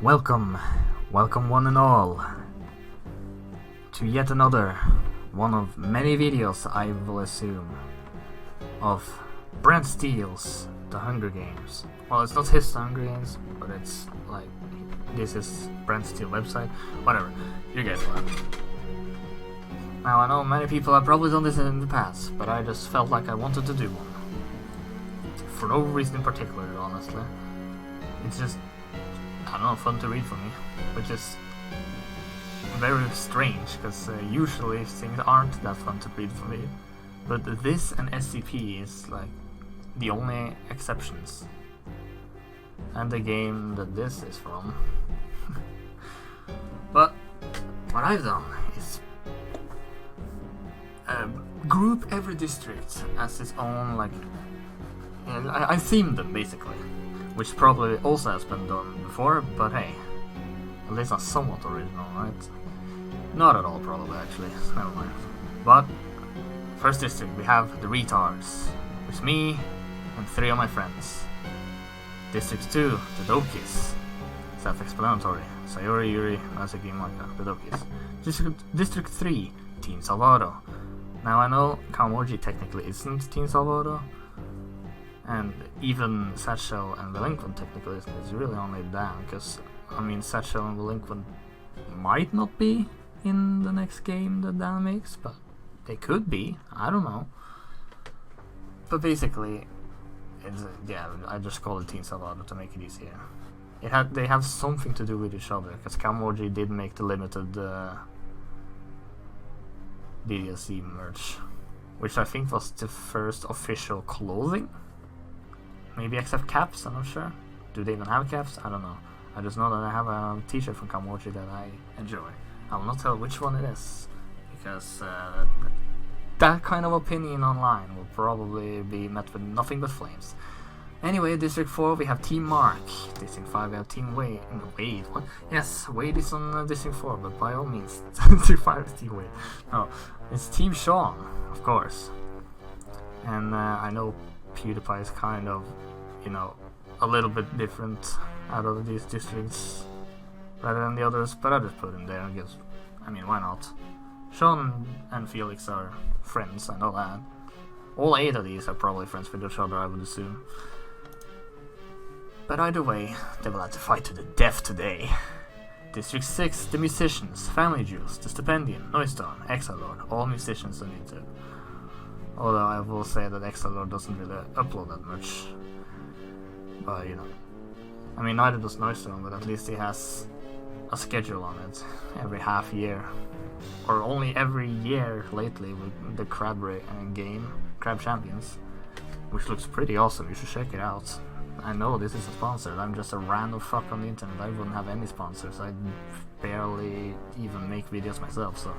Welcome one and all, to yet another one of many videos, I will assume, of Brent Steele's The Hunger Games. Well, it's not his Hunger Games, but it's like, this is Brent Steele website, whatever, you guys know. Now I know many people have probably done this in the past, but I just felt like I wanted to do one. For no reason in particular, honestly. It's just, I don't know, fun to read for me, which is very strange, because usually things aren't that fun to read for me. But this and SCP is like the only exceptions. And the game that this is from. But what I've done is group every district as its own, like, I themed them basically, which probably also has been done before, but hey, at least not somewhat original, right? Not at all, probably, actually, never mind. But first district, we have the retards, with me and 3 of my friends. District 2, the Dokis, self-explanatory, Sayori, Yuri, Nazuki, Maka, the Dokis. District 3, Team Salvador. Now I know Kawamoji technically isn't Team Salvador, and even Satchel and Delinquent technically isn't. It's really only Dan, because, I mean, Satchel and Delinquent might not be in the next game that Dan makes, but they could be, I don't know. But basically, it's, yeah, I just call it Team Salvador to make it easier. They have something to do with each other, because Kawamoji did make the limited DLC merch, which I think was the first official clothing. Maybe except caps, I'm not sure. Do they even have caps? I don't know. I just know that I have a t-shirt from Kawamoji that I enjoy. I will not tell which one it is, because that kind of opinion online will probably be met with nothing but flames. Anyway, District 4 we have Team Mark. District 5 we have Team Wade. Wade? What? Yes, Wade is on District 4, but by all means, District 5 is Team Wade. No, it's Team Sean, of course. And I know PewDiePie is kind of, you know, a little bit different out of these districts rather than the others, but I just put him there, I guess. I mean, why not? Sean and Felix are friends, I know that. All 8 of these are probably friends with each other, I would assume. But either way, they will have to fight to the death today. District 6, the musicians, Family Juice, the Stipendian, Noistorm, Exilord, all musicians on YouTube. Although I will say that Exilord doesn't really upload that much. But, you know. I mean, neither does Noistorm, but at least he has a schedule on it every half year. Or only every year lately with the Crab game, Crab Champions. Which looks pretty awesome, you should check it out. I know this is a sponsor, I'm just a random fuck on the internet, I wouldn't have any sponsors, I barely even make videos myself, so.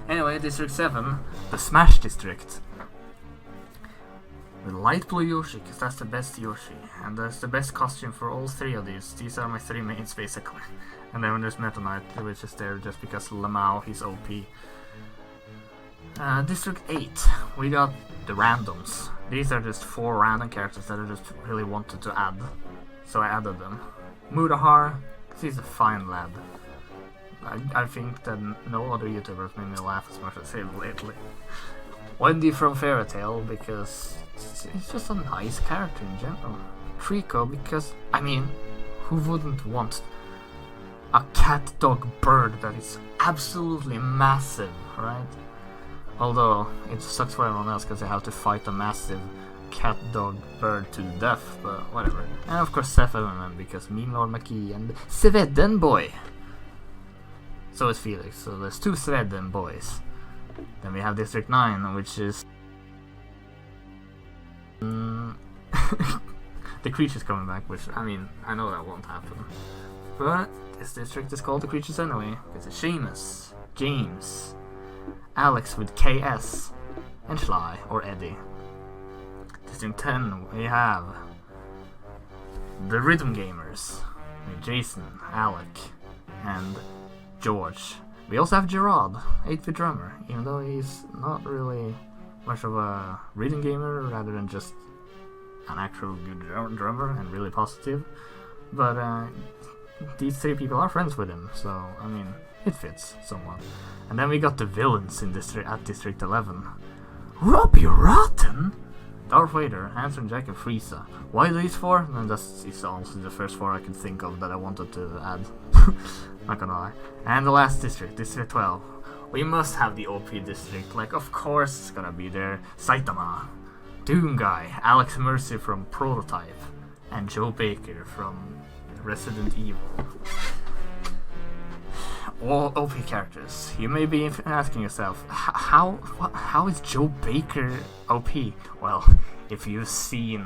Anyway, District 7, the Smash District. With light blue Yoshi, because that's the best Yoshi, and that's the best costume for all 3 of these. These are my 3 mains basically. And then there's Meta Knight, which is there just because Lamau, he's OP. District 8, we got the randoms. These are just 4 random characters that I just really wanted to add, so I added them. Mudahar, because he's a fine lad. I think that no other YouTubers made me laugh as much as him lately. Wendy from Fairy Tail, because he's just a nice character in general. Trico, because, I mean, who wouldn't want a cat dog bird that is absolutely massive, right? Although it sucks for everyone else because they have to fight a massive cat dog bird to death, but whatever. And of course Seth Everman, because Meme Lord McKee and Sveden boy. So is Felix, so there's 2 Sveden boys. Then we have District 9, which is the creatures coming back, which, I mean, I know that won't happen. But this district is called the creatures anyway, because it's Seamus, James, Alex with KS, and Schley, or Eddie. District 10, we have the Rhythm Gamers, with Jason, Alec, and George. We also have Gerard, 8-bit drummer, even though he's not really much of a rhythm gamer, rather than just an actual good drummer and really positive. But these three people are friends with him, so I mean, it fits somewhat. And then we got the villains in District 11. Robbie Rotten? Darth Vader, Handsome Jack, and Frieza. Why these four? And that's honestly the first four I could think of that I wanted to add. Not gonna lie. And the last district, District 12. We must have the OP district, like of course it's gonna be there. Saitama, Doom Guy, Alex Mercy from Prototype, and Joe Baker from Resident Evil. All OP characters. You may be asking yourself, how is Joe Baker OP? Well, if you've seen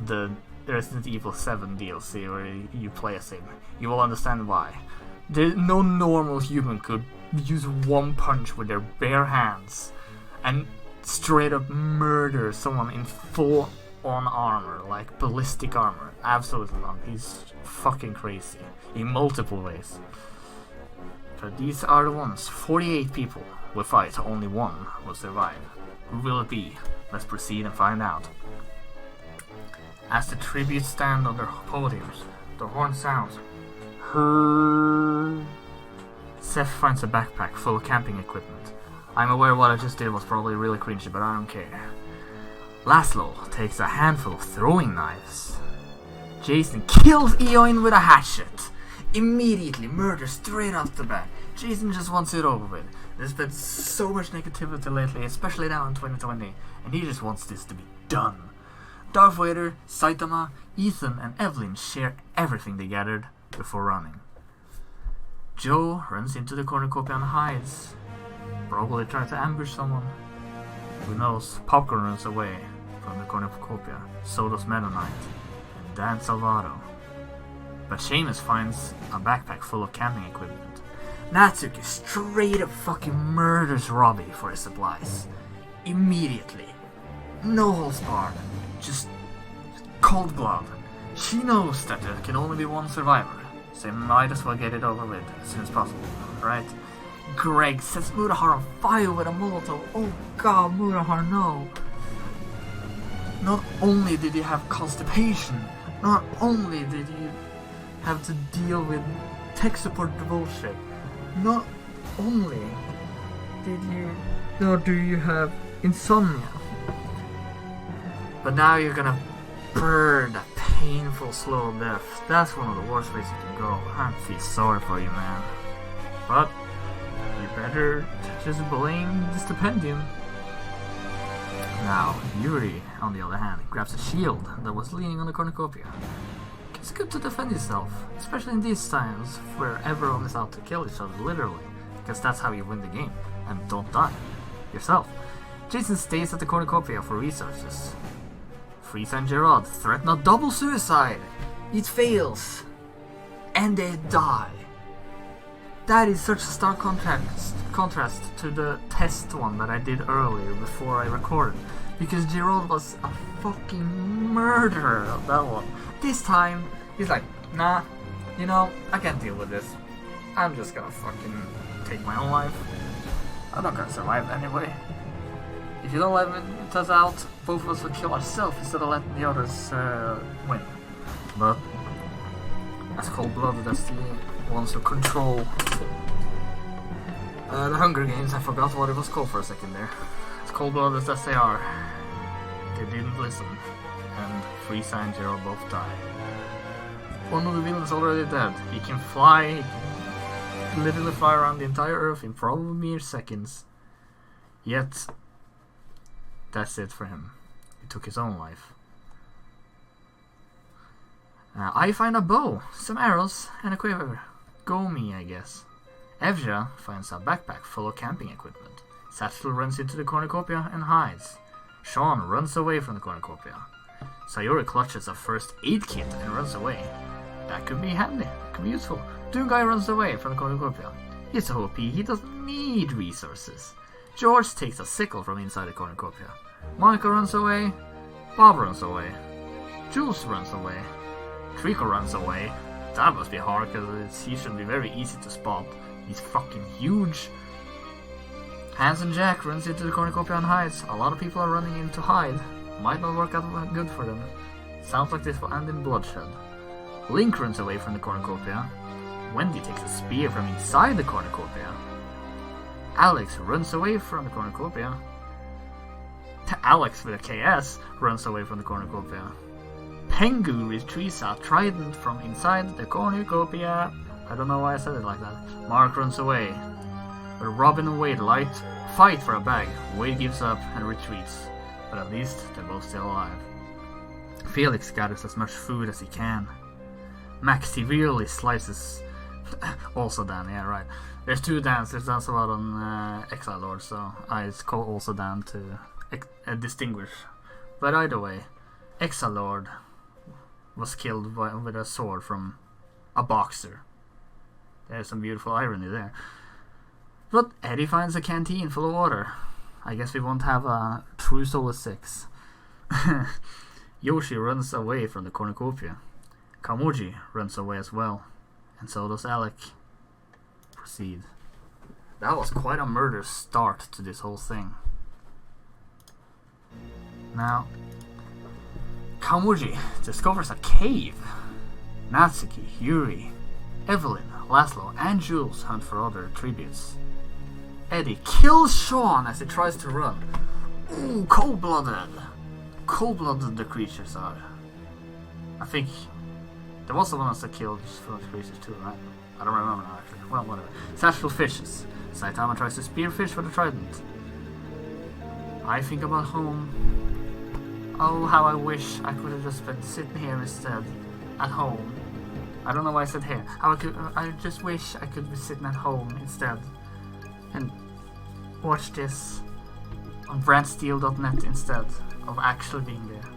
the Resident Evil 7 DLC where you play as him, you will understand why. No normal human could use one punch with their bare hands and straight up murder someone in full on armor, like ballistic armor. Absolutely not. He's fucking crazy in multiple ways. But these are the ones. 48 people will fight, only one will survive. Who will it be? Let's proceed and find out. As the tributes stand on their podiums, the horn sounds. Seth finds a backpack full of camping equipment. I'm aware what I just did was probably really cringy, but I don't care. Laszlo takes a handful of throwing knives. Jason kills Eoin with a hatchet. Immediately murder straight off the bat. Jason just wants it over with. There's been so much negativity lately, especially now in 2020, and he just wants this to be done. Darth Vader, Saitama, Ethan, and Evelyn share everything they gathered before running. Joe runs into the cornucopia and hides. Probably trying to ambush someone. Who knows? Popcorn runs away from the cornucopia. So does Meta Knight and Dan Salvato. But Seamus finds a backpack full of camping equipment. Natsuki straight up fucking murders Robbie for his supplies. Immediately. No holds barred. Just cold blood. She knows that there can only be one survivor, so might as well get it over with as soon as possible, right? Greg sets Mutahar on fire with a Molotov. Oh god, Mutahar, no. Not only did you have constipation, not only did you have to deal with tech support bullshit, not only do you have insomnia, but now you're gonna burn a painful slow death. That's one of the worst ways you can go. I feel sorry for you, man. But you better just blame the stipendium. Now, Yuri, on the other hand, grabs a shield that was leaning on the cornucopia. It's good to defend yourself, especially in these times where everyone is out to kill each other, literally, because that's how you win the game, and don't die yourself. Jason stays at the cornucopia for resources. Frieza and Gerard threaten a double suicide. It fails, and they die. That is such a stark contrast to the test one that I did earlier before I recorded, because Gerard was a fucking murderer of that one. This time, he's like, nah, you know, I can't deal with this. I'm just gonna fucking take my own life. I'm not gonna survive anyway. If you don't let us out, both of us will kill ourselves instead of letting the others win. But as cold-blooded as the ones who control the Hunger Games, I forgot what it was called for a second there. As cold-blooded as they are, they didn't listen, and Frieza and Gerald both die. One of the villains already dead. He can fly, he can literally fly around the entire Earth in probably mere seconds. Yet, that's it for him. He took his own life. I find a bow, some arrows, and a quiver. Go me, I guess. Evja finds a backpack full of camping equipment. Satchel runs into the cornucopia and hides. Sean runs away from the cornucopia. Sayori clutches a first aid kit and runs away. That could be handy, that could be useful. Doom Guy runs away from the cornucopia. He's so OP, he doesn't need resources. George takes a sickle from inside the cornucopia. Monica runs away. Bob runs away. Jules runs away. Trico runs away. That must be hard because he should be very easy to spot. He's fucking huge. Hans and Jack runs into the cornucopia and hides. A lot of people are running in to hide. Might not work out good for them. Sounds like this will end in bloodshed. Link runs away from the cornucopia. Wendy takes a spear from inside the cornucopia. Alex runs away from the cornucopia. Alex with a KS runs away from the cornucopia. Pengu retrieves a trident from inside the cornucopia. I don't know why I said it like that. Mark runs away. But Robin and Wade fight for a bag. Wade gives up and retreats. But at least they're both still alive. Felix gathers as much food as he can. Max severely slices... also Dan, yeah right. There's two Dans. There's also a lot on Exile Lord, so I call also Dan to distinguish. But either way, Exile Lord was killed with a sword from a boxer. There's some beautiful irony there. But Eddie finds a canteen full of water. I guess we won't have a true Solo 6. Yoshi runs away from the cornucopia. Kamuji runs away as well. And so does Alec. Proceed. That was quite a murderous start to this whole thing. Now, Kamuji discovers a cave. Natsuki, Yuri, Evelyn, Laszlo, and Jules hunt for other tributes. Eddie kills Sean as he tries to run. Ooh, cold-blooded. Cold-blooded the creatures are. I think there was someone else that killed the creatures too, right? I don't remember now actually. Well, whatever. Satchel fishes. Saitama tries to spearfish with a trident. I think about home. Oh, how I wish I could have just been sitting here instead. At home. I don't know why I said here. I just wish I could be sitting at home instead. And watch this on brandsteel.net instead of actually being there.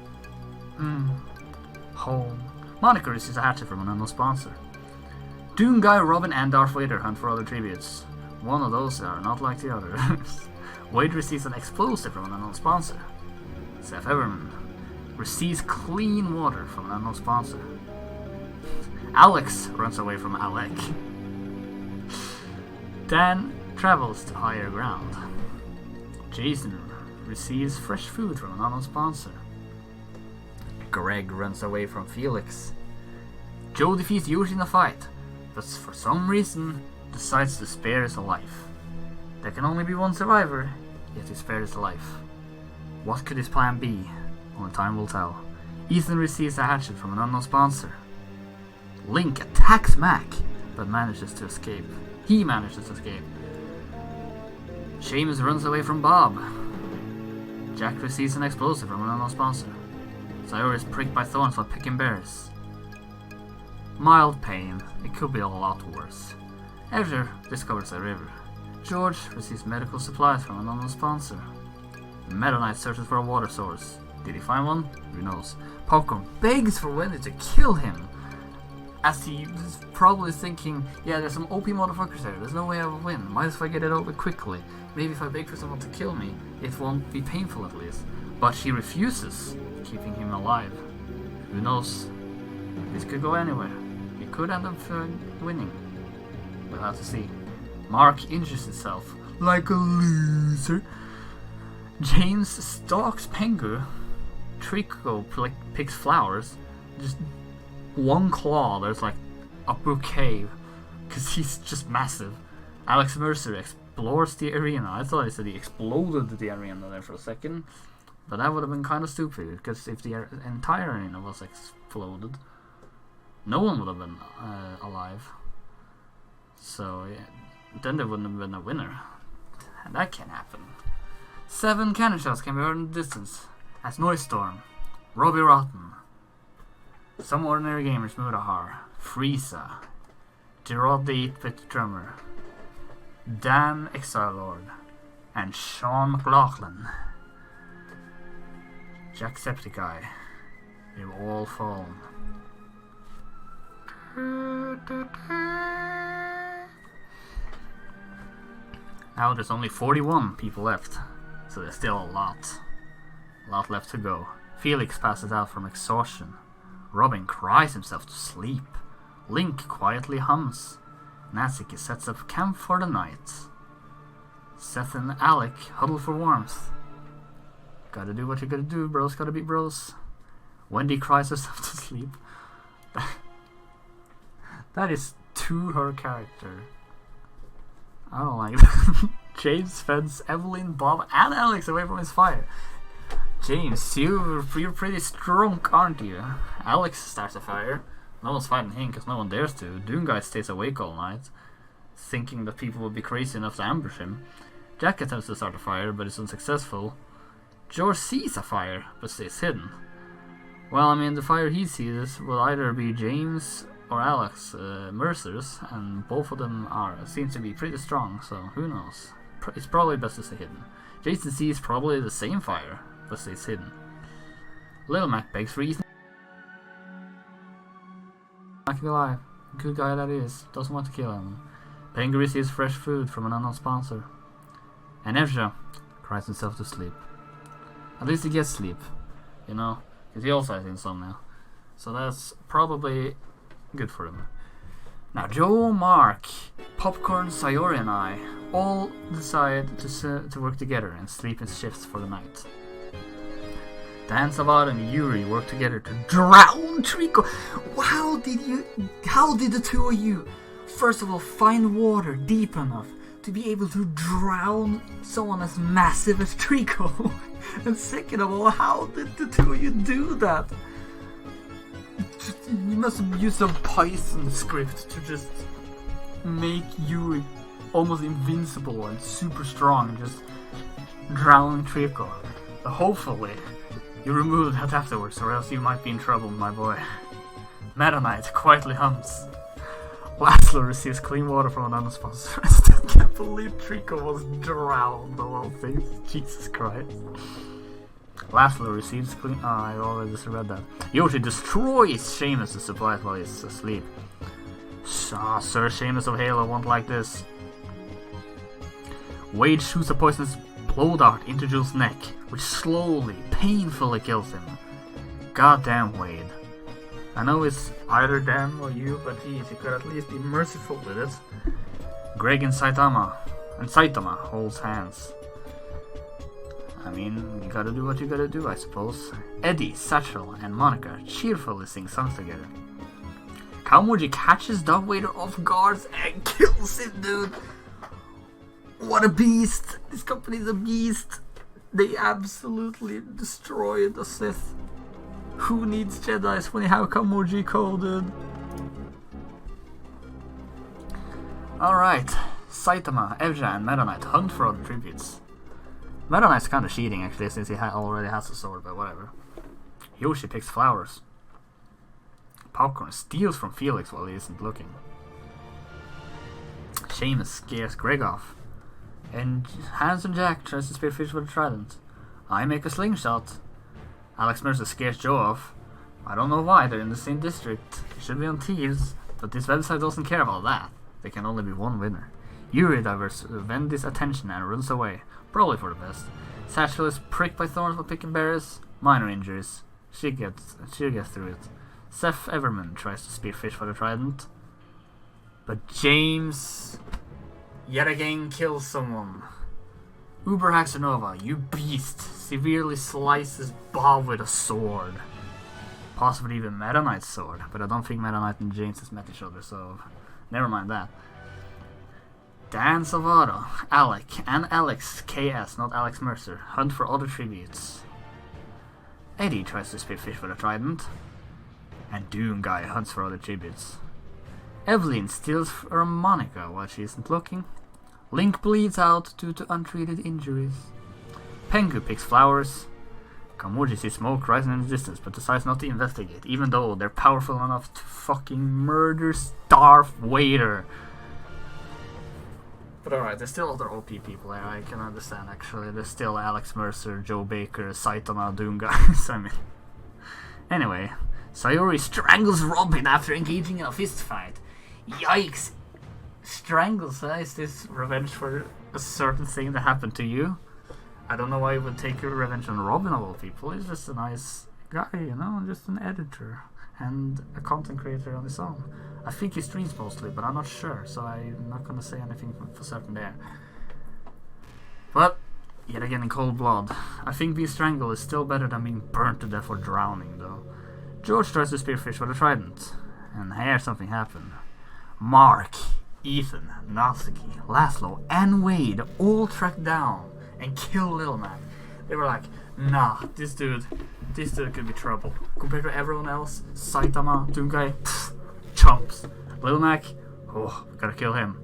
Home. Monica receives a hatchet from an unknown sponsor. Doom Guy, Robin, and Darth Vader hunt for other tributes. One of those are not like the others. Wade receives an explosive from an unknown sponsor. Seth Everman receives clean water from an unknown sponsor. Alex runs away from Alec. Dan travels to higher ground. Jason receives fresh food from an unknown sponsor. Greg runs away from Felix. Joe defeats Yoshi in a fight, but for some reason decides to spare his life. There can only be one survivor, yet he spares his life. What could his plan be? Only time will tell. Ethan receives a hatchet from an unknown sponsor. Link attacks Mac, but manages to escape. He manages to escape. Seamus runs away from Bob. Jack receives an explosive from an unknown sponsor. Sayori is pricked by thorns while picking berries. Mild pain. It could be a lot worse. Ezra discovers a river. George receives medical supplies from an unknown sponsor. Meta Knight searches for a water source. Did he find one? Who knows. Popcorn begs for Wendy to kill him, as he was probably thinking, yeah, there's some OP motherfuckers there, there's no way I will win, might as well get it over quickly. Maybe if I beg for someone to kill me, it won't be painful at least. But she refuses, keeping him alive. Who knows? This could go anywhere. He could end up winning. We'll have to see. Mark injures himself like a loser. James stalks Pengu. Trico picks flowers. Just one claw, there's like a bouquet, because he's just massive. Alex Mercer explores the arena. I thought he said he exploded the arena there for a second, but that would have been kind of stupid, because if the entire arena was exploded, no one would have been alive. So yeah, then there wouldn't have been a winner, and that can't happen. 7 cannon shots can be heard in the distance as Noise Storm, Robbie Rotten, Some Ordinary Gamers, Mudahar, Frieza, Gerard the 8-bit drummer, Dan Exile Lord, and Sean McLaughlin. Jacksepticeye, they've all fallen. Now there's only 41 people left, so there's still a lot left to go. Felix passes out from exhaustion. Robin cries himself to sleep. Link quietly hums. Natsuki sets up camp for the night. Seth and Alec huddle for warmth. Gotta do what you gotta do, bros gotta be bros. Wendy cries herself to sleep. That is to her character. I don't like that. James fends Evelyn, Bob, and Alex away from his fire. James, you're pretty strong, aren't you? Alex starts a fire. No one's fighting him because no one dares to. Doom Guy stays awake all night, thinking that people will be crazy enough to ambush him. Jack attempts to start a fire, but is unsuccessful. George sees a fire, but stays hidden. Well, I mean, the fire he sees will either be James or Alex Mercer's, and both of them seem to be pretty strong, so who knows. It's probably best to stay hidden. Jason sees probably the same fire, but stays hidden. Little Mac begs for Ethan. Mac alive. Good guy that is. Doesn't want to kill him. Penguin receives fresh food from an unknown sponsor. And Ezra cries himself to sleep. At least he gets sleep, you know, because he also has insomnia. So that's probably good for him. Now Joe, Mark, Popcorn, Sayori and I all decide to work together and sleep in shifts for the night. Dan, Savard and Yuri work together to drown Trico. How did the two of you, first of all, find water deep enough to be able to drown someone as massive as Trico? And second of all, how did the two of you do that? You must have used some Python script to just make Yuri almost invincible and super strong and just drown Trico. But hopefully you remove that afterwards, or else you might be in trouble, my boy. Meta Knight quietly hums. Laszlo receives clean water from an unknown sponsor. I still can't believe Trico was drowned of all things. Jesus Christ. Laszlo receives clean... I already just read that. Yoshi destroys Seamus' supplies while he's asleep. Sir Seamus of Halo won't like this. Wade shoots a poisonous blow dart into Jules' neck, which slowly, painfully kills him. Goddamn Wade. I know it's either them or you, but geez, you could at least be merciful with it. Greg and Saitama holds hands. I mean, you gotta do what you gotta do, I suppose. Eddie, Satchel, and Monica cheerfully sing songs together. Kamuji catches Dog Wader off guard and kills him, dude! What a beast! This company's a beast! They absolutely destroyed the Sith. Who needs Jedis when you have Kamuji coded? Alright, Saitama, Evja, and Meta Knight hunt for other tributes. Meta Knight's kinda cheating actually, since he already has a sword, but whatever. Yoshi picks flowers. Popcorn steals from Felix while he isn't looking. Seamus scares Greg off. And Hans and Jack tries to spearfish with a trident. I make a slingshot. Alex Mercer scares Joe off. I don't know why, they're in the same district. It should be on Thieves, but this website doesn't care about that. There can only be one winner. Yuri diverts Wendy's attention and runs away, probably for the best. Satchel is pricked by thorns while picking berries. Minor injuries. She'll get through it. Seth Everman tries to spearfish for the trident. But James yet again kills someone. Uber Haxanova, you beast, severely slices Bob with a sword. Possibly even Meta Knight's sword, but I don't think Meta Knight and James has met each other, so never mind that. Dan Salvado, Alec, and Alex KS, not Alex Mercer, hunt for other tributes. Eddie tries to spearfish for the trident, and Doom Guy hunts for other tributes. Evelyn steals from Monica while she isn't looking. Link bleeds out due to untreated injuries. Pengu picks flowers. Kamuji sees smoke rising in the distance but decides not to investigate, even though they're powerful enough to fucking murder Darth Vader. But alright, there's still other OP people there, I can understand actually. There's still Alex Mercer, Joe Baker, Saitama, Doom guys, I mean. Anyway, Sayori strangles Robin after engaging in a fist fight. Yikes! Strangles, is this revenge for a certain thing that happened to you? I don't know why you would take your revenge on Robin of all people. He's just a nice guy, you know, just an editor and a content creator on his own. I think he streams mostly, but I'm not sure, so I'm not gonna say anything for certain there. But, yet again in cold blood, I think being strangled is still better than being burnt to death or drowning, though. George tries to spearfish with a trident, and here something happened. Mark, Ethan, Natsuki, Laszlo, and Wade all tracked down and killed Little Mac. They were like, nah, this dude could be trouble. Compared to everyone else, Saitama, Doomguy, chumps. Little Mac, oh, gotta kill him.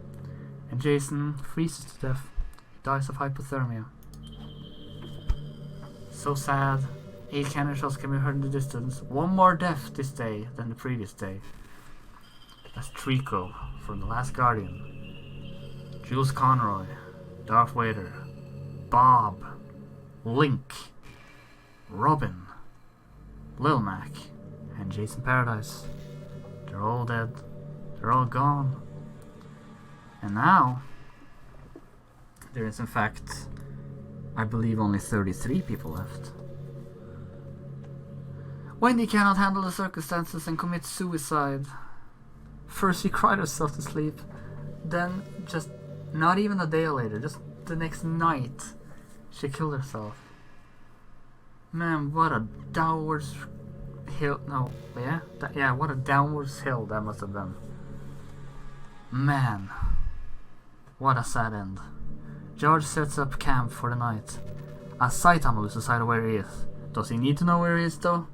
And Jason freezes to death, dies of hypothermia. So sad. 8 cannon shots can be heard in the distance. One more death this day than the previous day. That's Trico from The Last Guardian. Jules Conroy, Darth Vader, Bob, Link, Robin, Lil Mac, and Jason Paradise. They're all dead. They're all gone. And now, there is in fact, I believe, only 33 people left. Wendy cannot handle the circumstances and commits suicide. First she cried herself to sleep, then just not even a day later, just the next night, she killed herself. Man, what a downwards hill. No, yeah, what a downwards hill that must have been. Man, what a sad end. George sets up camp for the night. As Saitama loses sight of where he is. Does he need to know where he is though?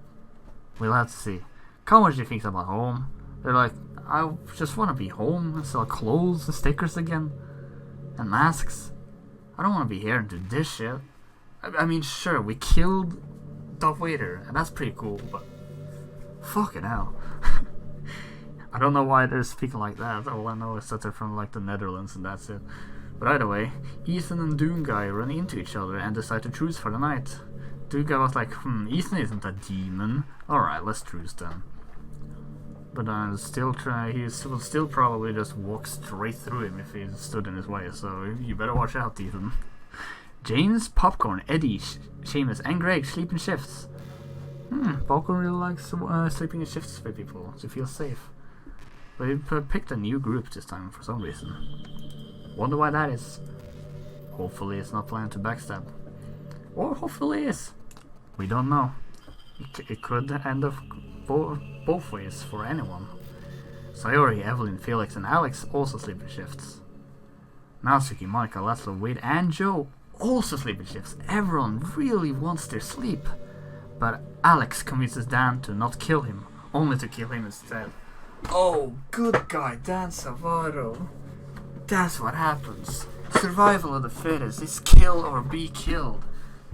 We'll have to see. Kawaji thinks about home. They're like, I just want to be home and sell clothes and stickers again. And masks. I don't want to be here and do this shit. I mean, sure, we killed Darth Vader, and that's pretty cool, but fucking hell. I don't know why they're speaking like that. All I know is that they're from like the Netherlands and that's it. But either way, Ethan and Doomguy run into each other and decide to truce for the night. Doomguy was like, Ethan isn't a demon. Alright, let's truce then. But he will still probably just walk straight through him if he stood in his way, so you better watch out, Ethan. James, Popcorn, Eddie, Seamus, and Greg sleep in shifts. Popcorn really likes sleeping in shifts with people to feel safe. But he picked a new group this time for some reason. Wonder why that is. Hopefully it's not planning to backstab. Or hopefully it is. We don't know. It could end up both ways for anyone. Sayori, Evelyn, Felix, and Alex also sleep in shifts. Natsuki, Monica, Laszlo, Wade, and Joe also sleep in shifts. Everyone really wants their sleep. But Alex convinces Dan to not kill him, only to kill him instead. Oh, good guy, Dan Savaro. That's what happens. Survival of the fittest. It's kill or be killed.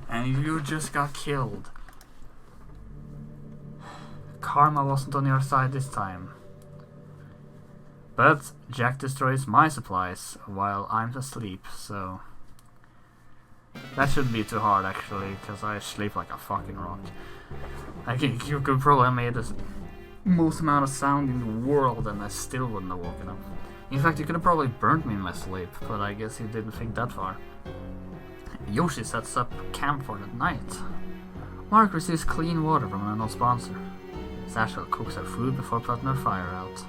And you just got killed. Karma wasn't on your side this time. But Jack destroys my supplies while I'm asleep, so that shouldn't be too hard actually, because I sleep like a fucking rock. I think you could probably have made the most amount of sound in the world and I still wouldn't have woken up. In fact, you could have probably burnt me in my sleep, but I guess you didn't think that far. Yoshi sets up camp for the night. Mark receives clean water from an unknown sponsor. Satchel cooks her food before putting her fire out.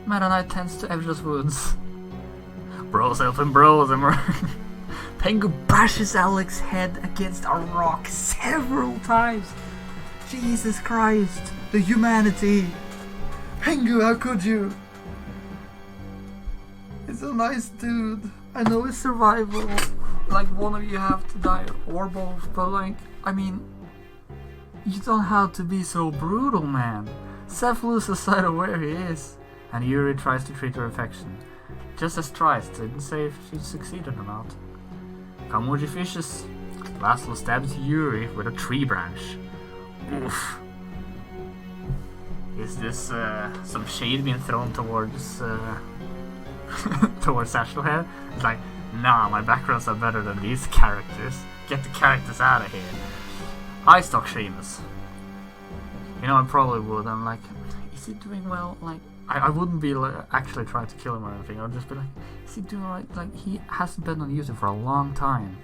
Meta Knight tends to Evra's wounds. Bros helping bros, and Pengu bashes Alex's head against a rock several times. Jesus Christ, the humanity. Pengu, how could you? He's a nice dude. I know it's survival. Like, one of you have to die, or both, but like, I mean, you don't have to be so brutal, man. Seth loses sight of where he is, and Yuri tries to treat her affection. Just as tries, didn't say if she succeeded or not. Kamuji fishes. Laszlo stabs Yuri with a tree branch. Oof. Is this some shade being thrown towards towards Satchel here? It's like, nah, my backgrounds are better than these characters. Get the characters out of here. I stalk Seamus. You know, I probably would. I'm like, is he doing well? Like, I wouldn't be like, actually trying to kill him or anything. I would just be like, is he doing alright? Like, he hasn't been on YouTube for a long time.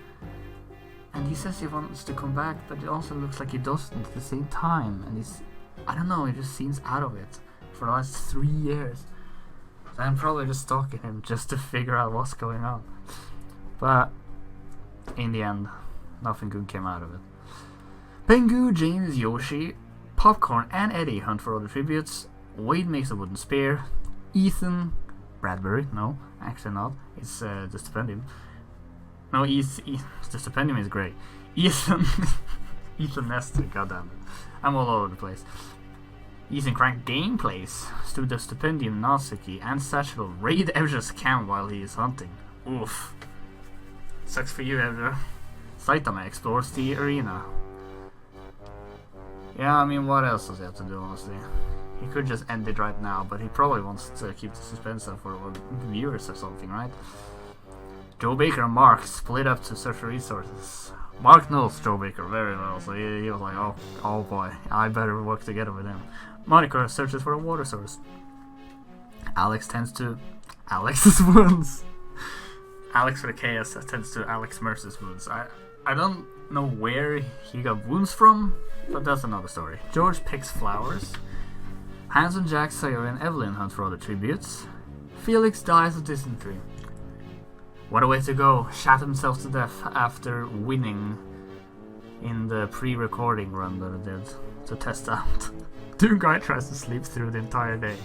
And he says he wants to come back, but it also looks like he doesn't at the same time. And he's, I don't know, he just seems out of it for the last 3 years. So I'm probably just stalking him just to figure out what's going on. But in the end, nothing good came out of it. Pengu, James, Yoshi, Popcorn, and Eddie hunt for other tributes. Wade makes a wooden spear. Ethan Bradbury, no, actually not. It's the Stipendium. No, the Stipendium is great. Ethan, Ethan Nestor, goddamn it. I'm all over the place. Ethan Crank gameplays. The Stipendium Nazuki and Satchel will raid Evra's camp while he is hunting. Oof. Sucks for you, Evra. Saitama explores the arena. Yeah, I mean, what else does he have to do, honestly? He could just end it right now, but he probably wants to keep the suspense up for viewers or something, right? Joe Baker and Mark split up to search for resources. Mark knows Joe Baker very well, so he was like, oh boy, I better work together with him. Monica searches for a water source. Alex tends to Alex's wounds. Alex for the chaos tends to Alex Mercer's wounds. I don't know where he got wounds from, but that's another story. George picks flowers. Hans and Jack, Sayori, and Evelyn hunt for other tributes. Felix dies of dysentery. What a way to go. Shot himself to death after winning in the pre-recording run that I did to test out. Doom Guy tries to sleep through the entire day.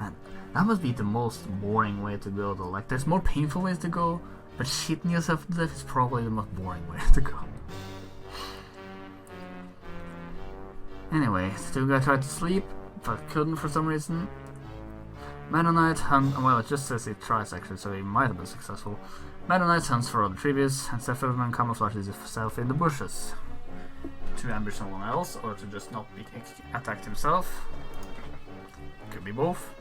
Man, that must be the most boring way to go though. Like, there's more painful ways to go, but shitting yourself to death is probably the most boring way to go. Anyway, Doom Guy tried to sleep, but couldn't for some reason. Mennonite hunt. Well, it just says he tries actually, so he might have been successful. Mennonite hunts for other tributes, and Sephiroth camouflages himself in the bushes to ambush someone else, or to just not be attacked himself. Could be both.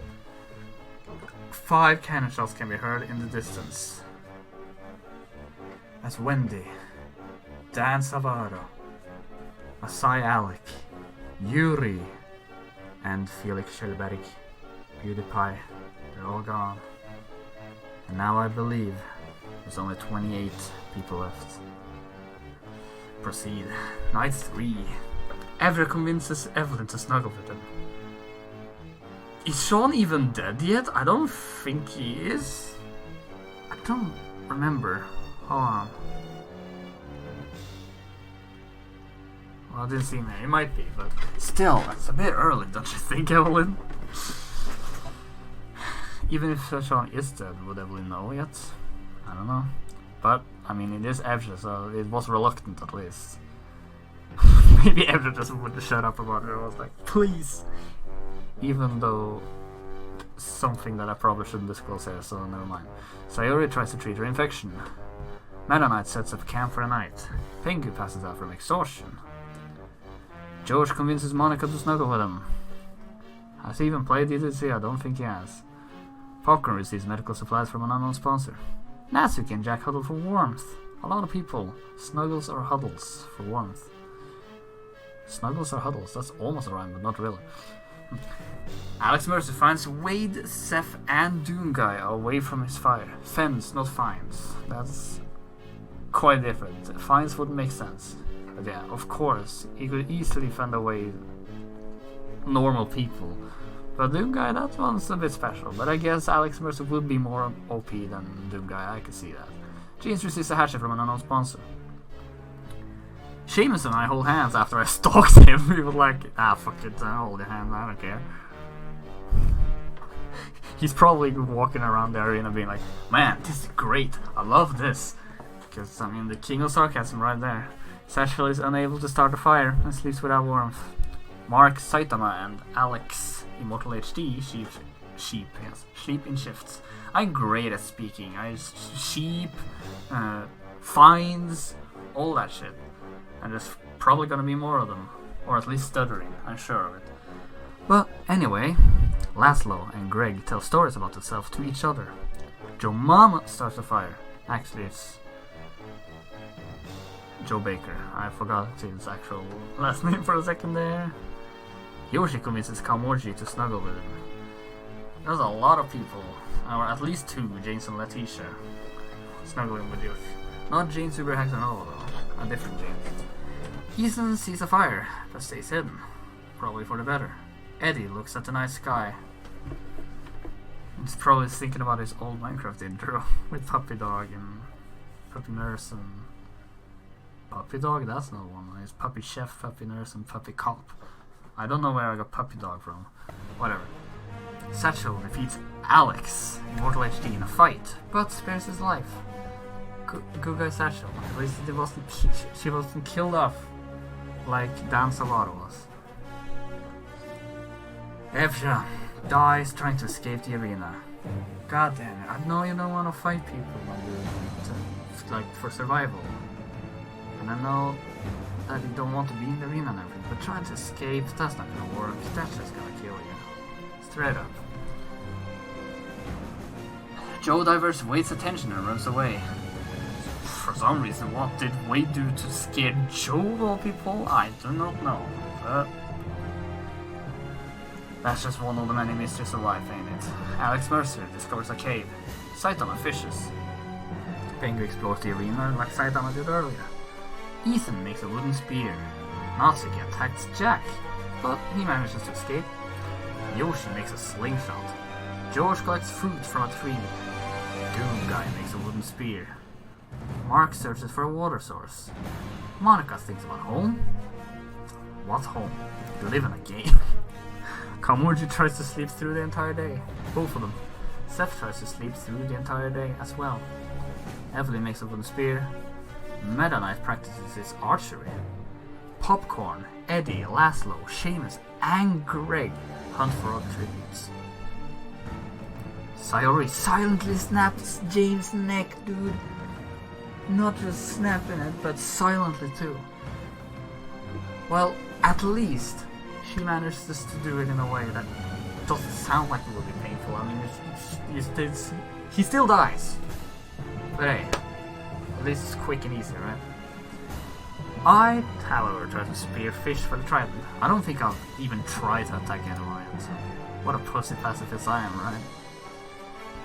5 cannon shots can be heard in the distance. That's Wendy, Dan Savaro, Asai Alec, Yuri, and Felix Kjellberg. PewDiePie, they're all gone. And now I believe there's only 28 people left. Proceed. Night 3. Evra convinces Evelyn to snuggle with him. Is Sean even dead yet? I don't think he is. I don't remember. Hold on. Well, I didn't see him there. He might be, but still, it's a bit early, don't you think, Evelyn? Even if Sean is dead, would Evelyn know yet? I don't know. But, I mean, it is Evra, so it was reluctant at least. Maybe Evra just wouldn't shut up about it. I was like, please! Even though something that I probably shouldn't disclose here, so never mind. Sayori tries to treat her infection. Meta Knight sets up camp for the night. Pingu passes out from exhaustion. George convinces Monica to snuggle with him. Has he even played DDC? I don't think he has. Popcorn receives medical supplies from an unknown sponsor. Natsuki and Jack huddle for warmth. A lot of people. Snuggles or huddles for warmth. Snuggles or huddles? That's almost a rhyme, but not really. Alex Mercer finds Wade, Seth, and Doom Guy away from his fire. Fence, not fines. That's quite different. Fines wouldn't make sense. But yeah, of course, he could easily fend away normal people. But Doom Guy, that one's a bit special. But I guess Alex Mercer would be more OP than Doom Guy, I can see that. James receives a hatchet from an unknown sponsor. Seamus and I hold hands after I stalked him. We were like, fuck it, hold your hand, I don't care. He's probably walking around the arena being like, man, this is great, I love this. Because, I mean, the king of sarcasm right there. Satchel is unable to start a fire and sleeps without warmth. Mark, Saitama, and Alex, Immortal HD, sleep in shifts. I'm great at speaking. Sheep, finds, all that shit. And there's probably gonna be more of them. Or at least stuttering, I'm sure of it. But anyway, Laszlo and Greg tell stories about themselves to each other. Joe Mama starts a fire. Actually, it's Joe Baker. I forgot his actual last name for a second there. Yoshi convinces Kamoji to snuggle with him. There's a lot of people, or at least 2, James and Letitia, snuggling with Yoshi. Not James Uberhexanova though, a different James. Ethan sees a fire, but stays hidden. Probably for the better. Eddie looks at the night sky. He's probably thinking about his old Minecraft intro with Puppy Dog and Puppy Nurse and Puppy Dog, that's not one. It's Puppy Chef, Puppy Nurse, and Puppy Cop. I don't know where I got Puppy Dog from. Whatever. Satchel defeats Alex, Immortal HD, in a fight, but spares his life. Good guy Satchel. At least she wasn't killed off like Dan Salvato was. Evja dies trying to escape the arena. God damn it, I know you don't want to fight people like for survival. And I know that you don't want to be in the arena and everything, but trying to escape, that's not gonna work. That's just gonna kill you. Straight up. Joe diverts Wade's attention and runs away. For some reason, what did Wade do to scare Joe of all people? I do not know. But that's just one of the many mysteries of life, ain't it? Alex Mercer discovers a cave. Saitama fishes. Pengu explores the arena like Saitama did earlier. Ethan makes a wooden spear. Natsuki attacks Jack, but he manages to escape. Yoshi makes a slingshot. George collects fruit from a tree. Doom Guy makes a wooden spear. Mark searches for a water source. Monica thinks about home. What home? You live in a game. Kamuji tries to sleep through the entire day. Both of them. Seth tries to sleep through the entire day as well. Evelyn makes a wooden spear. Meta Knight practices his archery. Popcorn, Eddie, Laszlo, Seamus, and Greg hunt for other tributes. Sayori silently snaps James' neck, dude. Not just snapping it, but silently too. Well, at least she manages to do it in a way that doesn't sound like it will be painful. I mean, he still dies. But hey, at least it's quick and easy, right? I, however, try to spear fish for the trident. I don't think I'll even try to attack any lion, so what a pussy pacifist I am, right?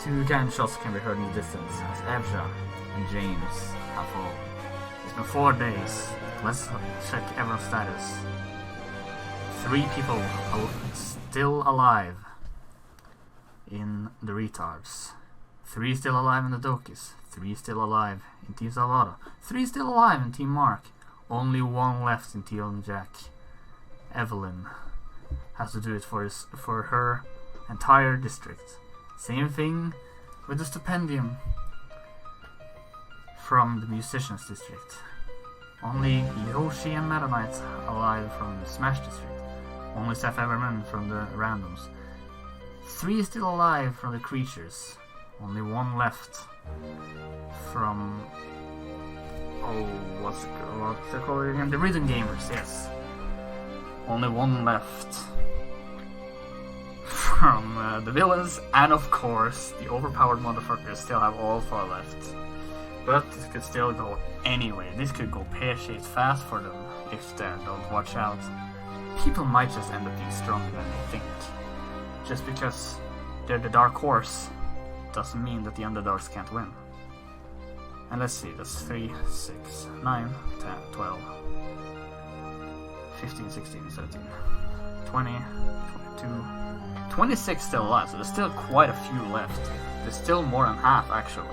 Two cannon shots can be heard in the distance as Evja and James have fallen. It's been 4 days. Let's check everyone's status. 3 people are still alive in the retards. 3 still alive in the Dokis. 3 still alive in Team Salvado. 3 still alive in Team Mark. Only 1 left in Team Jack. Evelyn has to do it for her entire district. Same thing with the stipendium from the musicians district. Only Yoshi and Meta Knight alive from the Smash district. Only Seth Everman from the randoms. 3 still alive from the creatures. Only 1 left from what's it called again? The Rhythm Gamers, yes. Only 1 left from the villains, and of course the overpowered motherfuckers still have all 4 left. But this could still go anyway. This could go pear-shaped fast for them if they don't watch out. People might just end up being stronger than they think. Just because they're the dark horse doesn't mean that the underdogs can't win. And let's see, that's 3, 6, 9, 10, 12, 15, 16, 17, 20, 22, 26 still alive, so there's still quite a few left. There's still more than half actually,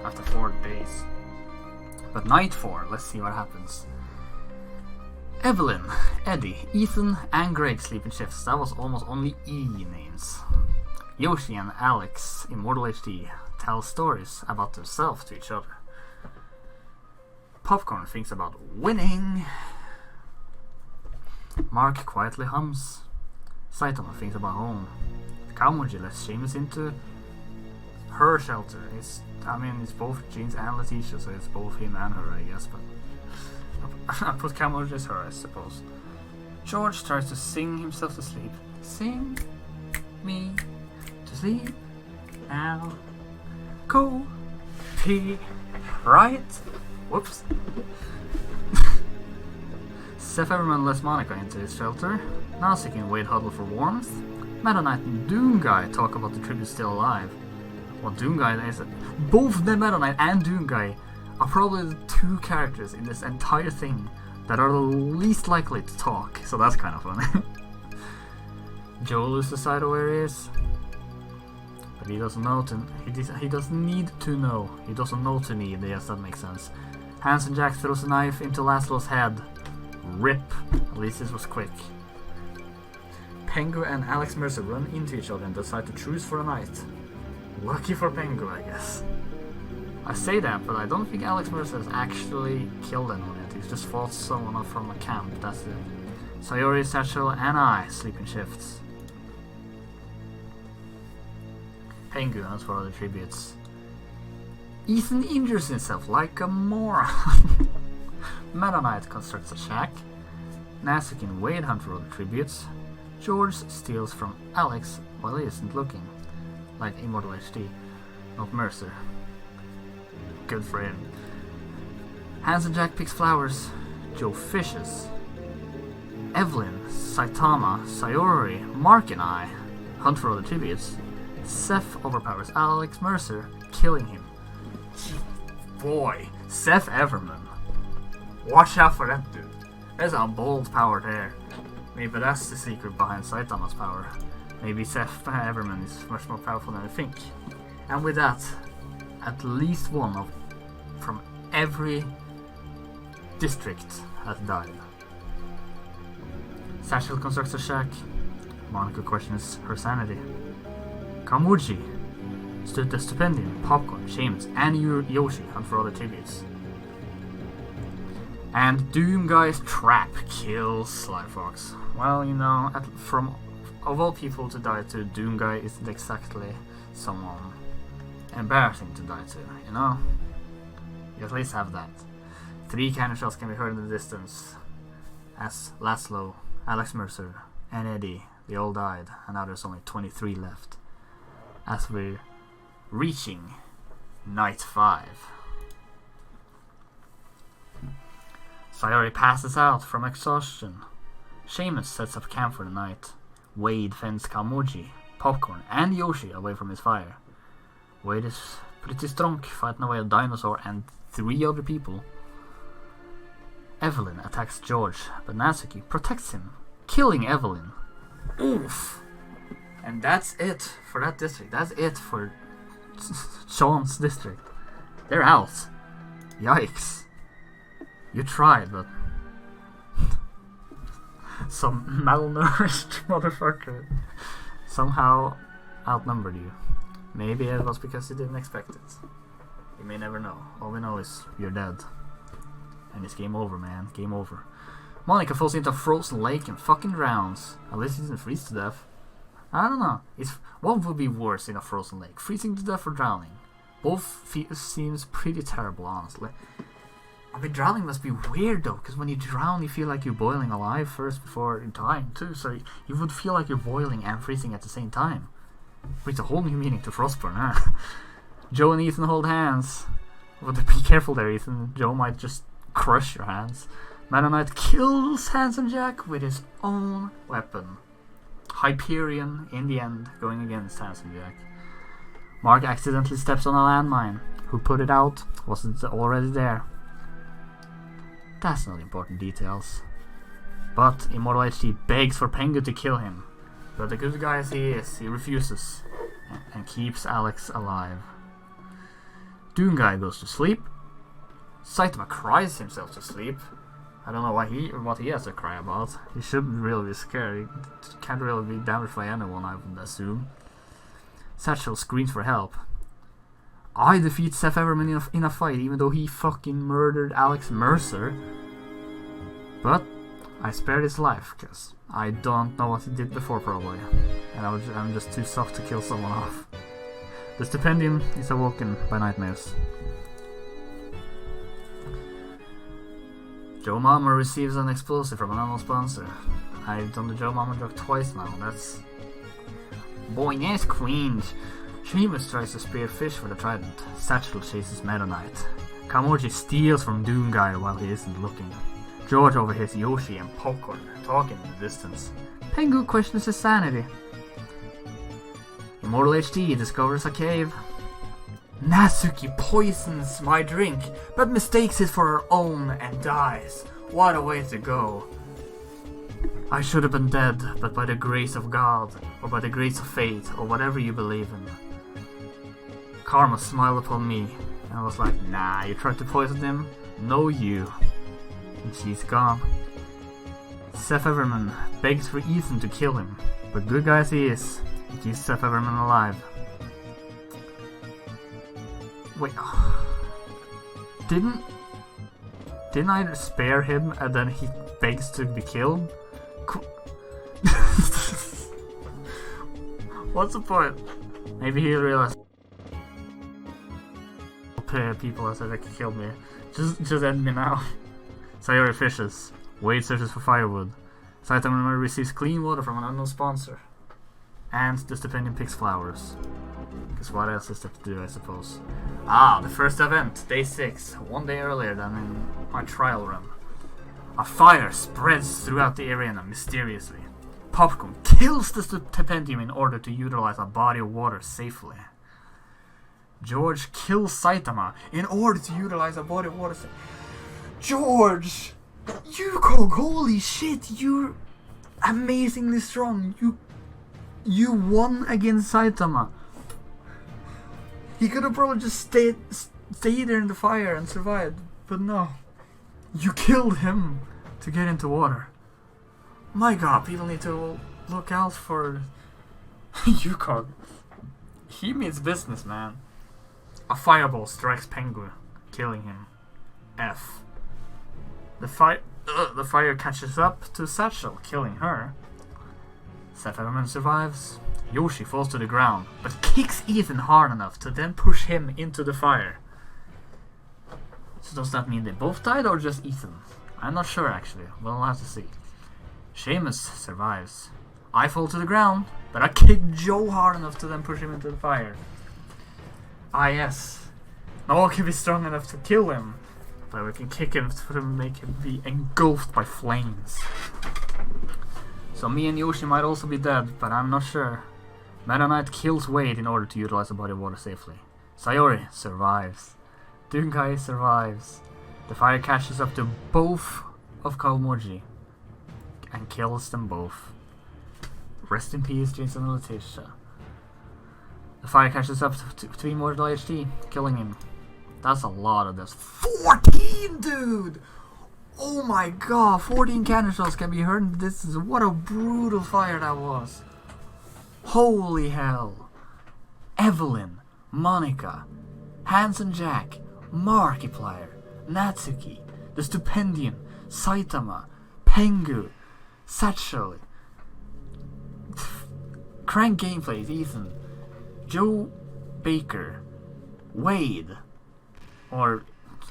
after 4 days. But night 4, let's see what happens. Evelyn, Eddie, Ethan, and Greg sleep in shifts. That was almost only E names. Yoshi and Alex, Immortal HD, tell stories about themselves to each other. Popcorn thinks about winning. Mark quietly hums. Saitama thinks about home. Kamuji lets Seamus into her shelter. It's both Jeans and Letitia, so it's both him and her, I guess, but I put Kamuji as her, I suppose. George tries to sing himself to sleep. Sing me to sleep now. Copy right. Whoops. Seth Everman lets Monica into his shelter. Nazik and Wade huddle for warmth. Meta Knight and Doom Guy talk about the tribute still alive. Well, Doom Guy is both the Meta Knight and Doom Guy are probably the 2 characters in this entire thing that are the least likely to talk, so that's kind of funny. Joel loses sight of where he is, but he doesn't know he doesn't need to know. He doesn't know to need. Yes, that makes sense. Handsome Jack throws a knife into Laszlo's head. Rip. At least this was quick. Pengu and Alex Mercer run into each other and decide to truce for a night. Lucky for Pengu, I guess. I say that, but I don't think Alex Mercer has actually killed anyone yet. He's just fought someone up from a camp, that's it. Sayori, Satchel, and I sleep in shifts. Pengu has for other tributes. Ethan injures himself like a moron. Meta Knight constructs a shack. Natsuki and Wade hunt for other tributes. George steals from Alex while he isn't looking. Like Immortal HD, not Mercer. Good for him. Hans and Jack picks flowers. Joe fishes. Evelyn, Saitama, Sayori, Mark and I hunt for other tributes. Seth overpowers Alex Mercer, killing him. Boy, Seth Everman. Watch out for that dude. There's a bold power there. Maybe that's the secret behind Saitama's power. Maybe Seth Everman is much more powerful than I think. And with that, at least one from every district has died. Satchel constructs a shack. Monica questions her sanity. Kamuji, the Stipendium, Popcorn, Seamus, and Yoshi hunt for other tributes. And Doomguy's trap kills Sly Fox. Well, you know, of all people to die to, Doomguy isn't exactly someone embarrassing to die to, you know? You at least have that. 3 cannon shots can be heard in the distance as Laszlo, Alex Mercer, and Eddie, they all died, and now there's only 23 left. As we're reaching Night 5. Sayori passes out from exhaustion. Seamus sets up camp for the night. Wade fends Kamuji, Popcorn, and Yoshi away from his fire. Wade is pretty strong, fighting away a dinosaur and 3 other people. Evelyn attacks George, but Natsuki protects him, killing Evelyn. Oof! And that's it for that district. That's it for Sean's district. They're out. Yikes. You tried, but some malnourished motherfucker somehow outnumbered you. Maybe it was because you didn't expect it. You may never know. All we know is you're dead. And it's game over, man. Game over. Monica falls into a frozen lake and fucking drowns. At least he didn't freeze to death. I don't know. What would be worse in a frozen lake? Freezing to death or drowning? Both seems pretty terrible, honestly. I mean, drowning must be weird though, because when you drown you feel like you're boiling alive first before dying too, so you would feel like you're boiling and freezing at the same time. Brings a whole new meaning to Frostburn, huh? Joe and Ethan hold hands. But be careful there, Ethan. Joe might just crush your hands. Meta Knight kills Hans and Jack with his own weapon. Hyperion, in the end, going against Hans and Jack. Mark accidentally steps on a landmine. Who put it out? Wasn't already there. That's not important details. But Immortal HD begs for Pengu to kill him. But the good guy as he is, he refuses and keeps Alex alive. Doomguy goes to sleep. Saitama cries himself to sleep. I don't know what he has to cry about. He shouldn't really be scared. He can't really be damaged by anyone, I would assume. Satchel screams for help. I defeat Seth Everman in a fight, even though he fucking murdered Alex Mercer. But I spared his life, because I don't know what he did before, probably. And I'm just too soft to kill someone off. The Stipendium is awoken by nightmares. Joe Mama receives an explosive from an unknown sponsor. I've done the Joe Mama joke twice now, that's... Boy, that's cringe. Seamus tries to spear fish for the trident. Satchel chases Meta Knight. Kamoji steals from Doomguy while he isn't looking. George overhears Yoshi and Popcorn talking in the distance. Pengu questions his sanity. Immortal HD discovers a cave. Natsuki poisons my drink, but mistakes it for her own and dies. What a way to go. I should have been dead, but by the grace of God, or by the grace of fate, or whatever you believe in. Karma smiled upon me, and was like, nah, you tried to poison him? No you. And she's gone. Seth Everman begs for Ethan to kill him. But good guys he is. He keeps Seth Everman alive. Wait. Didn't I spare him and then he begs to be killed? What's the point? Maybe he'll realize people that said they could kill me. Just end me now. Sayori fishes. Wade searches for firewood. Saitama receives clean water from an unknown sponsor. And the stipendium picks flowers. Because what else is there to do, I suppose? Ah, the first event, day 6, 1 day earlier than in my trial run. A fire spreads throughout the arena mysteriously. Popcorn kills the stipendium in order to utilize a body of water safely. George kills Saitama in order to utilize a body of water safely. George! Holy shit, you're amazingly strong. You won against Saitama. He could have probably just stayed there in the fire and survived, but no. You killed him to get into water. My god, people need to look out for Yukog. He means business, man. A fireball strikes Pengu, killing him. F. The fire catches up to Satchel, killing her. Seth Everman survives. Yoshi falls to the ground, but kicks Ethan hard enough to then push him into the fire. So does that mean they both died or just Ethan? I'm not sure actually, we'll have to see. Seamus survives. I fall to the ground, but I kick Joe hard enough to then push him into the fire. Ah yes, no one can be strong enough to kill him, but we can kick him to make him be engulfed by flames. So me and Yoshi might also be dead, but I'm not sure. Meta Knight kills Wade in order to utilize the body of water safely. Sayori survives. Dunkai survives. The fire catches up to both of Kawamoji and kills them both. Rest in peace, Jason and Letitia. The fire catches up to between Mortal HD, killing him. That's a lot of this. 14, dude! Oh my god, 14 cannon shots can be heard in the distance. What a brutal fire that was. Holy hell. Evelyn, Monica, Hanson Jack, Markiplier, Natsuki, the Stipendium, Saitama, Pengu, Satchel, Crank Gameplays, Ethan, Joe Baker, Wade, or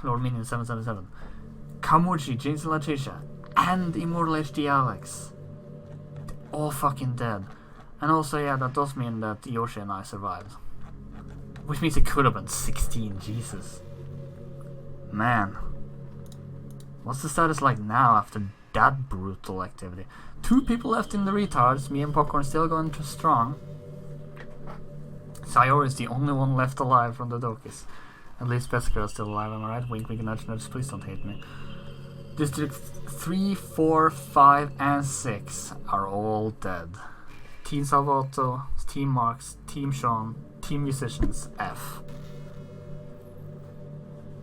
Lord Minion 777, Kamuchi, James and Letitia, and Immortal HD Alex. All fucking dead. And also, yeah, that does mean that Yoshi and I survived. Which means it could have been 16, Jesus. Man. What's the status like now after that brutal activity? 2 people left in the retards, me and Popcorn still going too strong. Sayori is the only one left alive from the Dokis. At least Pescara is still alive, am I right? Wink, wink, nudge, nudge, please don't hate me. District 3, 4, 5, and 6 are all dead. Team Salvato, Team Marks, Team Sean, Team Musicians, F.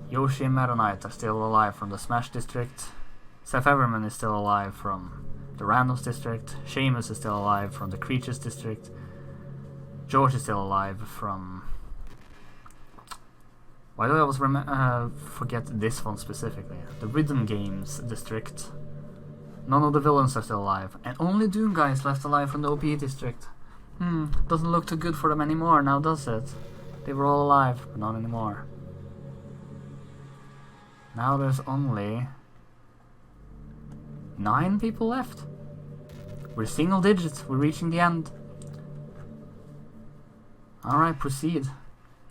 Yoshi and Meta Knight are still alive from the Smash District. Seth Everman is still alive from the Randoms District. Seamus is still alive from the Creatures District. George is still alive from... Why do I always forget this one specifically? The Rhythm Games District. None of the villains are still alive, and only Doom Guy is left alive from the OP District. Doesn't look too good for them anymore now, does it? They were all alive, but not anymore. Now there's only 9 people left. We're single digits, we're reaching the end. Alright, proceed.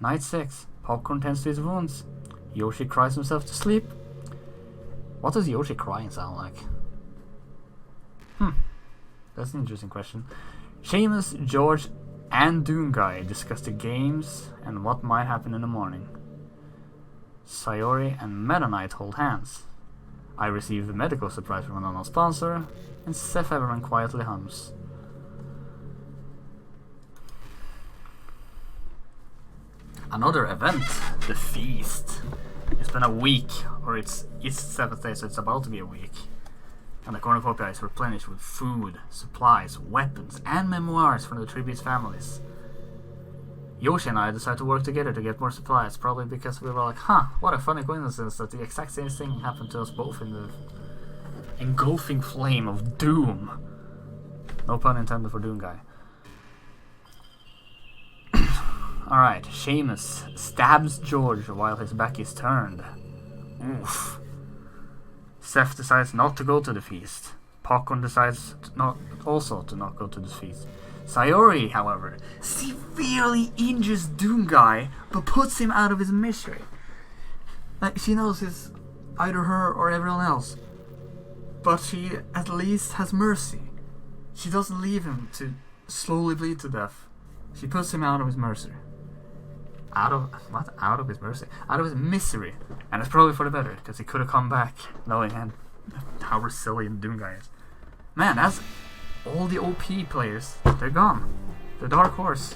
Night 6. Popcorn tends to his wounds. Yoshi cries himself to sleep. What does Yoshi crying sound like? That's an interesting question. Seamus, George, and Doomguy discuss the games and what might happen in the morning. Sayori and Meta Knight hold hands. I receive a medical surprise from an unknown sponsor, and Seth Everman quietly hums. Another event, the feast. It's been a week, or it's 7th day, so it's about to be a week. and the cornucopia is replenished with food, supplies, weapons, and memoirs from the tributes' families. Yoshi and I decided to work together to get more supplies, probably because we were like, what a funny coincidence that the exact same thing happened to us both in the engulfing flame of doom. No pun intended for Doom Guy. Alright, Seamus stabs George while his back is turned. Oof. Seth decides not to go to the feast. Popcorn decides also to not go to the feast. Sayori, however, severely injures Doom Guy, but puts him out of his misery. Like, she knows it's either her or everyone else, but she at least has mercy. She doesn't leave him to slowly bleed to death. She puts him out of his mercy. Out of his mercy? Out of his misery. And it's probably for the better, because he could have come back, knowing how resilient Doom Guy is. Man, that's all the OP players. They're gone. The Dark Horse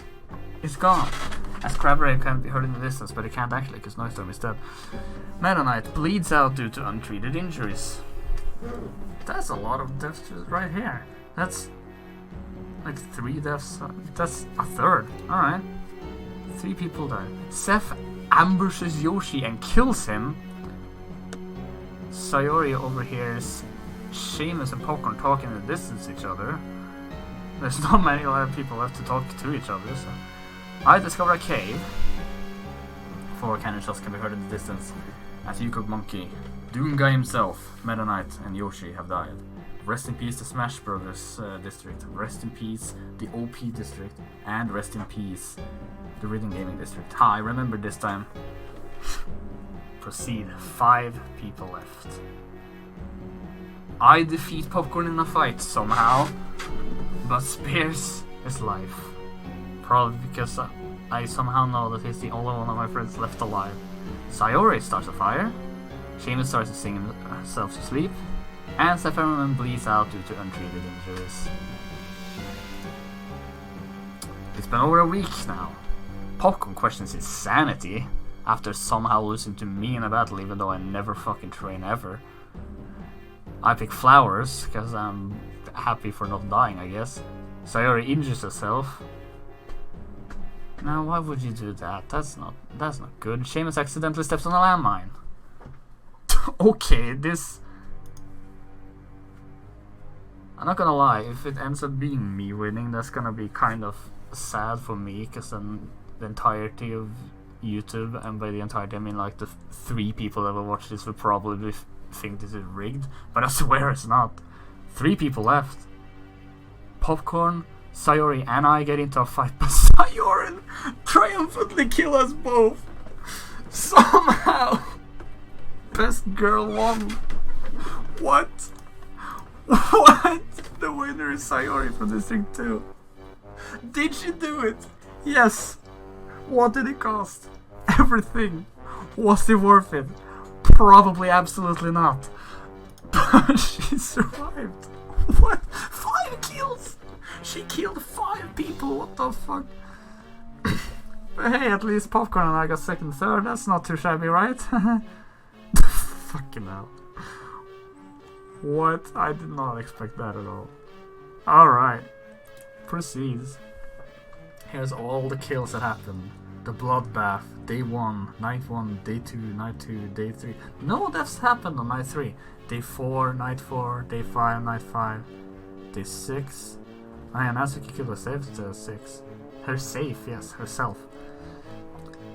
is gone. As Crabray can be heard in the distance, but he can't actually, because Noidstorm is dead. Meta Knight bleeds out due to untreated injuries. That's a lot of deaths right here. That's like 3 deaths. That's a third. Alright. 3 people die. Seth ambushes Yoshi and kills him. Sayori overhears Seamus and Popcorn talking in the distance to each other. There's not many people left to talk to each other, so. I discover a cave. 4 cannon shots can be heard in the distance. As you cook Monkey, Doom Guy himself, Meta Knight, and Yoshi have died. Rest in peace the Smash Brothers district. Rest in peace the OP district. And rest in peace the Rhythm Gaming district. I remember this time. Proceed. 5 people left. I defeat Popcorn in a fight somehow, but spares his life. Probably because I somehow know that he's the only one of my friends left alive. Sayori starts a fire. Seamus starts to sing himself to sleep. And Sephiroth bleeds out due to untreated injuries. It's been over a week now. Popcorn questions his sanity after somehow losing to me in a battle, even though I never fucking train ever. I pick flowers because I'm happy for not dying, I guess. Sayori injures herself. Now, why would you do that? That's not good. Seamus accidentally steps on a landmine. Okay, this. I'm not gonna lie, if it ends up being me winning, that's gonna be kind of sad for me, because then the entirety of YouTube, and by the entirety I mean like the 3 people that will watch this will probably think this is rigged, but I swear it's not. 3 people left. Popcorn, Sayori, and I get into a fight, but Sayori triumphantly kill us both. Somehow. Best girl won. What? What? The winner is Sayori from District 2. Did she do it? Yes. What did it cost? Everything. Was it worth it? Probably absolutely not. But she survived. What? 5 kills? She killed 5 people, what the fuck? But hey, at least Popcorn and I got 2nd, 3rd. That's not too shabby, right? Fucking hell. What? I did not expect that at all. Alright. Proceeds. Here's all the kills that happened. The bloodbath. Day 1, night 1, day 2, night 2, day 3. No deaths happened on night 3. Day 4, night 4, day 5, night 5. Day 6. And Natsuki killed herself to 6. Her safe, yes, herself.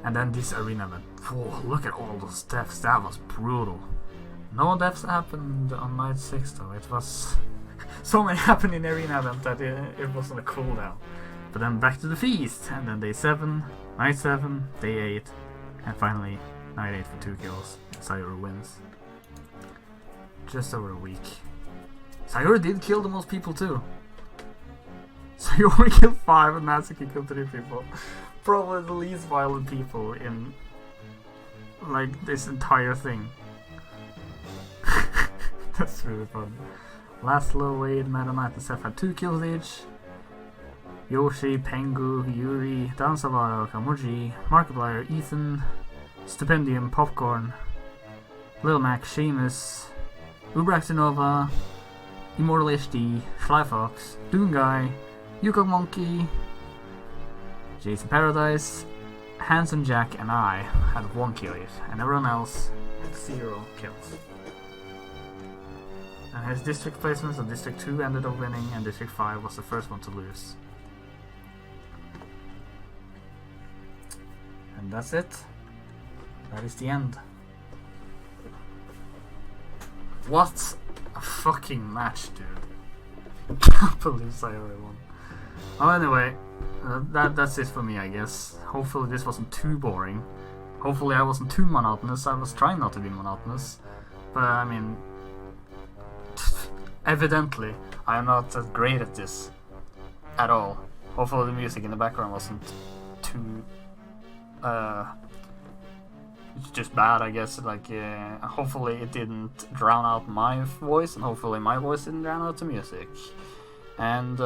And then this arena event. Whoa, look at all those deaths. That was brutal. No deaths happened on night 6 though. It was so many happened in the arena event that it wasn't a cooldown. But then back to the feast, and then day 7, night 7, day 8, and finally night 8 for 2 kills. Sayori wins. Just over a week. Sayori did kill the most people too. Sayori killed 5 and Natsuki killed 3 people. Probably the least violent people in like this entire thing. That's really fun. Laszlo, Wade, Meta Knight and Seth had 2 kills each. Yoshi, Pengu, Yuri, Dan Savaro, Kamuji, Markiplier, Ethan, Stipendium, Popcorn, Lil Mac, Seamus, Ubraxinova, Immortal HD, Sly Fox, Doom Guy, Yukon Monkey, Jason Paradise, Handsome Jack, and I had 1 kill each, and everyone else had 0 kills. And his district placements, so District 2 ended up winning, and District 5 was the first one to lose. And that's it. That is the end. What a fucking match, dude. I can't believe I ever won. Oh, anyway, that's it for me, I guess. Hopefully this wasn't too boring. Hopefully I wasn't too monotonous. I was trying not to be monotonous. But, I mean, evidently, I am not as great at this at all. Hopefully the music in the background wasn't too... it's just bad, I guess. Like, hopefully it didn't drown out my voice, and hopefully my voice didn't drown out the music. And,